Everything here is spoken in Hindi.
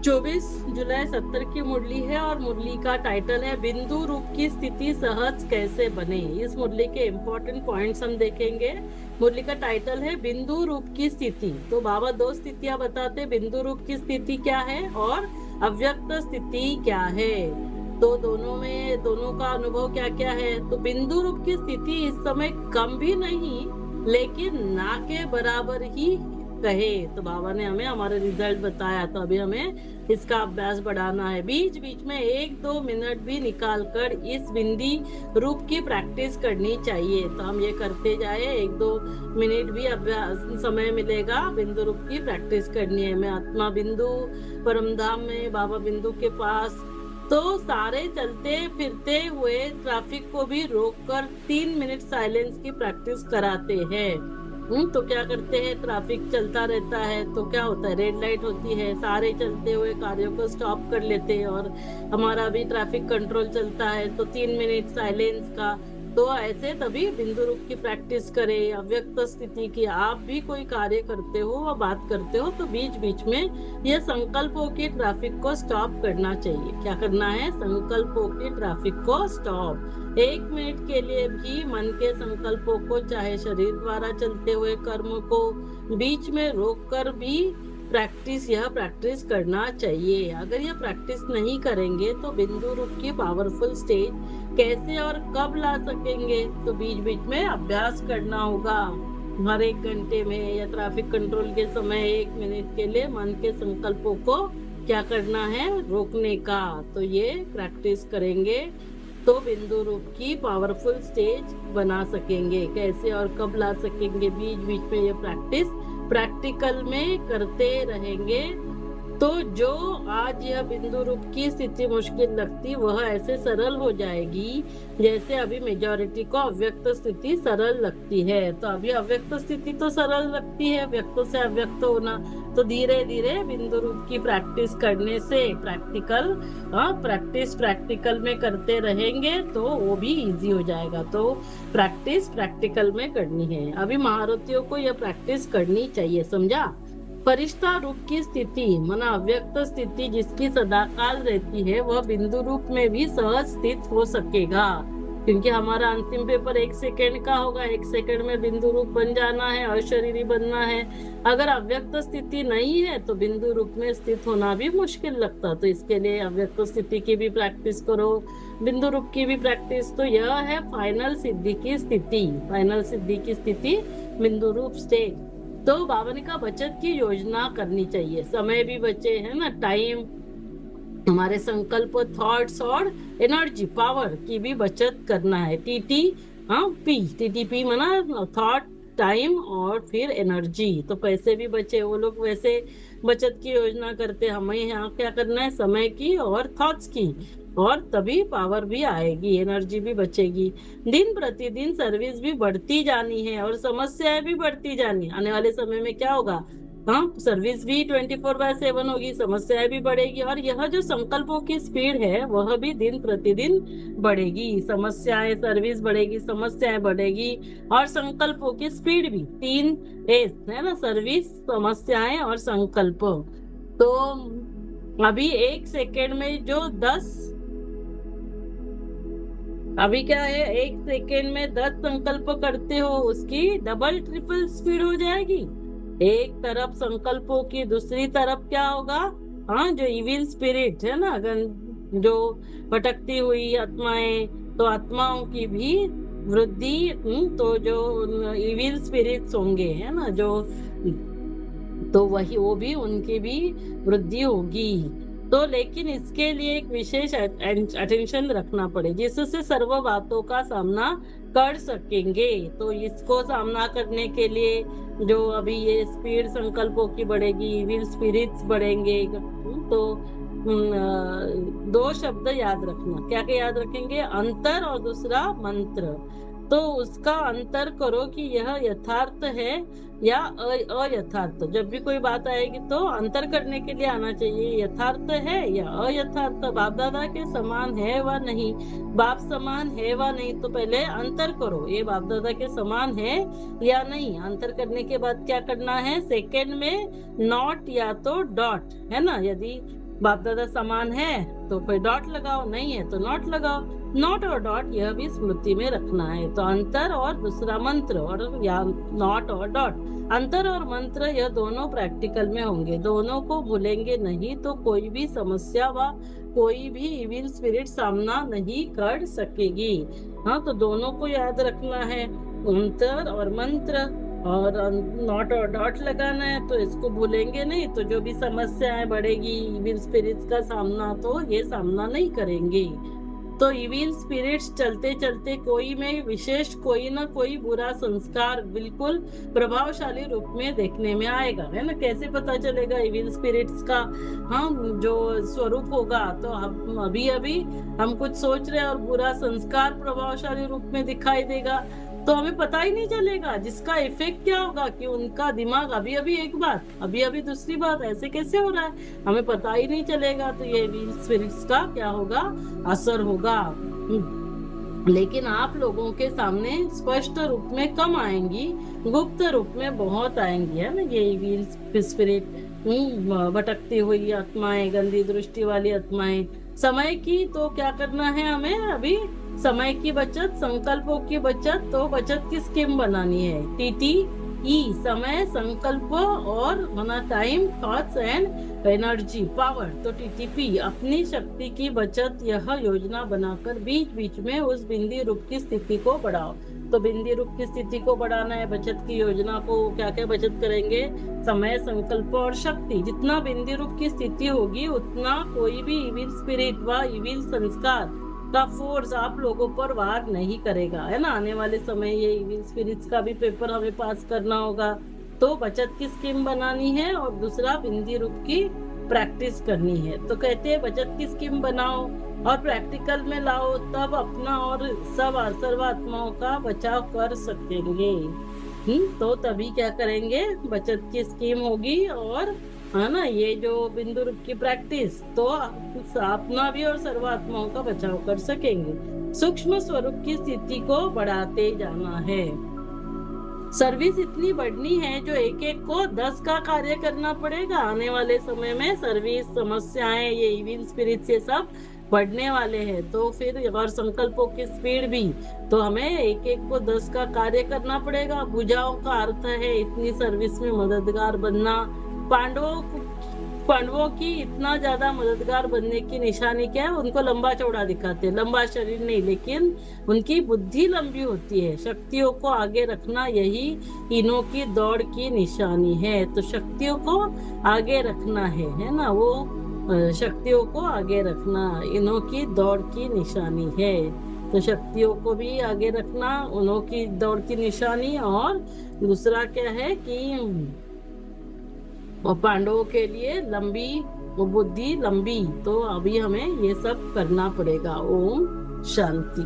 24 जुलाई 70 की मुरली है और मुरली का टाइटल है बिंदु रूप की स्थिति सहज कैसे बने। इस मुरली के इम्पोर्टेंट पॉइंट्स हम देखेंगे। मुरली का टाइटल है बिंदु रूप की स्थिति। तो बाबा दो स्थितियां बताते, बिंदु रूप की स्थिति क्या है और अव्यक्त स्थिति क्या है। तो दोनों का अनुभव क्या क्या है। तो बिंदु रूप की स्थिति इस समय कम भी नहीं लेकिन ना के बराबर ही कहे। तो बाबा ने हमें हमारे रिजल्ट बताया, तो अभी हमें इसका अभ्यास बढ़ाना है। बीच बीच में 1-2 मिनट भी निकाल कर इस बिंदी रूप की प्रैक्टिस करनी चाहिए। तो हम ये करते जाए, 1-2 मिनट भी अभ्यास समय मिलेगा, बिंदु रूप की प्रैक्टिस करनी है। मैं आत्मा बिंदु परमधाम में बाबा बिंदु के पास, तो सारे चलते फिरते हुए ट्रैफिक को भी रोककर 3 मिनट साइलेंस की प्रैक्टिस कराते हैं। तो क्या करते हैं, ट्रैफिक चलता रहता है तो क्या होता है, रेड लाइट होती है, सारे चलते हुए कार्यों को स्टॉप कर लेते हैं और हमारा भी ट्रैफिक कंट्रोल चलता है, तो 3 मिनट साइलेंस का। तो ऐसे तभी बिंदु रूप की प्रैक्टिस करें। अव्यक्त स्थिति की, आप भी कोई कार्य करते हो व बात करते हो तो बीच बीच में ये संकल्पों की ट्रैफिक को स्टॉप करना चाहिए। क्या करना है, संकल्पों की ट्रैफिक को स्टॉप। 1 मिनट के लिए भी मन के संकल्पों को, चाहे शरीर द्वारा चलते हुए कर्म को, बीच में रोककर भी यह प्रैक्टिस करना चाहिए। अगर यह प्रैक्टिस नहीं करेंगे तो बिंदु रूप की पावरफुल स्टेज कैसे और कब ला सकेंगे। तो बीच बीच में अभ्यास करना होगा। हर 1 घंटे में या ट्रैफिक कंट्रोल के समय 1 मिनट के लिए मन के संकल्पों को क्या करना है, रोकने का। तो ये प्रैक्टिस करेंगे तो बिंदु रूप की पावरफुल स्टेज बना सकेंगे। कैसे और कब ला सकेंगे, बीच बीच में ये प्रैक्टिस प्रैक्टिकल में करते रहेंगे। तो जो आज यह बिंदु रूप की स्थिति मुश्किल लगती वह ऐसे सरल हो जाएगी जैसे अभी मेजॉरिटी को अव्यक्त स्थिति सरल लगती है। तो अभी अव्यक्त स्थिति तो सरल लगती है, व्यक्त से अव्यक्त होना। तो धीरे धीरे बिंदु रूप की प्रैक्टिस करने से प्रैक्टिकल में करते रहेंगे तो वो भी इजी हो जाएगा। तो प्रैक्टिस प्रैक्टिकल में करनी है। अभी महारथियों को यह प्रैक्टिस करनी चाहिए, समझा। फरिश्ता रूप की स्थिति माना अव्यक्त स्थिति जिसकी सदाकाल रहती है, वह बिंदु रूप में भी सहज स्थित हो सकेगा। क्योंकि हमारा अंतिम पेपर 1 सेकेंड का होगा, 1 सेकेंड में बिंदु रूप बन जाना है, अशरीरी बनना है। अगर अव्यक्त स्थिति नहीं है तो बिंदु रूप में स्थित होना भी मुश्किल लगता। तो इसके लिए अव्यक्त स्थिति की भी प्रैक्टिस करो, बिंदु रूप की भी प्रैक्टिस। तो यह है फाइनल सिद्धि की स्थिति, फाइनल सिद्धि की स्थिति बिंदु रूप स्टेज। तो बाबा ने कहा बचत की योजना करनी चाहिए, समय भी बचे है ना, टाइम, हमारे संकल्प, थॉट्स और एनर्जी पावर की भी बचत करना है। टीटीपी माना थॉट, टाइम और फिर एनर्जी। तो पैसे भी बचे, वो लोग वैसे बचत की योजना करते, हमें यहाँ क्या करना है, समय की और थॉट्स की, और तभी पावर भी आएगी, एनर्जी भी बचेगी। दिन प्रतिदिन सर्विस भी बढ़ती जानी है और समस्याएं भी बढ़ती जानी। आने वाले समय में क्या होगा, सर्विस भी 24/7 होगी, समस्याएं भी बढ़ेगी और यह जो संकल्पों की स्पीड है वह भी दिन प्रतिदिन बढ़ेगी। समस्याएं, सर्विस बढ़ेगी, समस्याएं बढ़ेगी और संकल्पों की स्पीड भी, 3 एस है ना, सर्विस, समस्याएं और संकल्प। तो अभी 1 सेकेंड में जो 10, अभी क्या है, 1 सेकेंड में 10 संकल्प करते हो, उसकी डबल ट्रिपल स्पीड हो जाएगी। एक तरफ संकल्पों की, दूसरी तरफ क्या होगा, जो इविल स्पिरिट है ना, अगर जो भटकती हुई आत्माएं, तो आत्माओं की भी वृद्धि, तो जो इविल स्पिरिट्स होंगे है ना, जो, तो वो भी, उनकी भी वृद्धि होगी। तो लेकिन इसके लिए एक विशेष अटेंशन रखना पड़े जिससे सर्व बातों का सामना कर सकेंगे। तो इसको सामना करने के लिए जो अभी ये स्पीड संकल्पों की बढ़ेगी, इविल स्पिरिट्स बढ़ेंगे, तो 2 शब्द याद रखना। क्या क्या याद रखेंगे, अंतर और दूसरा मंत्र। तो उसका अंतर करो कि यह यथार्थ है या अयथार्थ। जब भी कोई बात आएगी तो अंतर करने के लिए आना चाहिए, यथार्थ है या अयथार्थ, बाप दादा के समान है व नहीं, बाप समान है व नहीं। तो पहले अंतर करो, ये बाप दादा के समान है या नहीं। अंतर करने के बाद क्या करना है, सेकेंड में नॉट या तो डॉट है ना, यदि बाप दादा समान है तो फिर डॉट लगाओ, नहीं है तो नॉट लगाओ। नॉट और डॉट यह भी स्मृति में रखना है। तो अंतर और दूसरा मंत्र, और या नॉट और डॉट, अंतर और मंत्र यह दोनों प्रैक्टिकल में होंगे, दोनों को भूलेंगे नहीं तो कोई भी समस्या व कोई भी इविल स्पिरिट सामना नहीं कर सकेगी। हाँ, तो दोनों को याद रखना है, अंतर और मंत्र, और नॉट और डॉट लगाना है। तो इसको भूलेंगे नहीं तो जो भी समस्याएं बढ़ेगी इविल स्पिरिट्स का सामना, तो ये सामना नहीं करेंगे। तो इविल स्पिरिट्स चलते चलते कोई में विशेष कोई ना कोई बुरा संस्कार बिल्कुल प्रभावशाली रूप में देखने में आएगा, है ना। कैसे पता चलेगा इविल स्पिरिट्स का जो स्वरूप होगा? तो हम अभी अभी हम कुछ सोच रहे हैं और बुरा संस्कार प्रभावशाली रूप में दिखाई देगा, तो हमें पता ही नहीं चलेगा। जिसका इफेक्ट क्या होगा कि उनका दिमाग अभी अभी एक बात, अभी अभी दूसरी बात, ऐसे कैसे हो रहा है, हमें पता ही नहीं चलेगा। तो ये इविल स्पिरिट्स का क्या होगा? असर होगा। लेकिन आप लोगों के सामने स्पष्ट रूप में कम आएंगी, गुप्त रूप में बहुत आएंगी, है ना, ये इविल स्पिरिट, भटकती हुई आत्माएं, गंदी दृष्टि वाली आत्माएं। समय की तो क्या करना है हमें अभी? समय की बचत, संकल्पों की बचत। तो बचत की स्कीम बनानी है, TTE, समय, संकल्प और होना time, thoughts and energy, power. तो TTP, अपनी शक्ति की बचत। यह योजना बनाकर बीच बीच में उस बिंदी रूप की स्थिति को बढ़ाओ। तो बिंदी रूप की स्थिति को बढ़ाना है, बचत की योजना को क्या क्या बचत करेंगे? समय, संकल्प और शक्ति। जितना बिंदी रूप की स्थिति होगी उतना कोई भी इविल स्पिरिट व इविल संस्कार का फोर्स आप लोगों पर वार नहीं करेगा, है ना। आने वाले समय ये इविल स्पिरिट्स का भी पेपर हमें पास करना होगा। तो बचत की स्कीम बनानी है और दूसरा बिंदी रूप की प्रैक्टिस करनी है। तो कहते हैं बचत की स्कीम बनाओ और प्रैक्टिकल में लाओ, तब अपना और सर्व आत्माओं का बचाव कर सकेंगे। तो तभी क्या करेंगे? बचत की स्कीम होगी और, है ना, ये जो बिंदु रूप की प्रैक्टिस, तो अपना भी और सर्वात्माओं का बचाव कर सकेंगे। सूक्ष्म स्वरूप की स्थिति को बढ़ाते जाना है। सर्विस इतनी बढ़नी है जो एक एक को 10 का कार्य करना पड़ेगा। आने वाले समय में सर्विस, समस्याएं, ये इविल स्पिरिट्स, ये सब बढ़ने वाले हैं। तो फिर और संकल्पों की स्पीड भी, तो हमें एक एक को 10 का कार्य करना पड़ेगा। भुजाओं का अर्थ है इतनी सर्विस में मददगार बनना। पांडवों की इतना ज्यादा मददगार बनने की निशानी क्या है? उनको लंबा चौड़ा दिखाते हैं, लंबा शरीर नहीं, लेकिन उनकी बुद्धि लंबी होती है। शक्तियों को आगे रखना यही इन्हों की दौड़ की निशानी है। तो शक्तियों को आगे रखना है ना, वो शक्तियों को आगे रखना इन्हों की दौड़ की निशानी है। तो शक्तियों को भी आगे रखना उन्हों की दौड़ की निशानी। और दूसरा क्या है कि और पांडवों के लिए लंबी बुद्धि, लंबी। तो अभी हमें ये सब करना पड़ेगा। ओम शांति।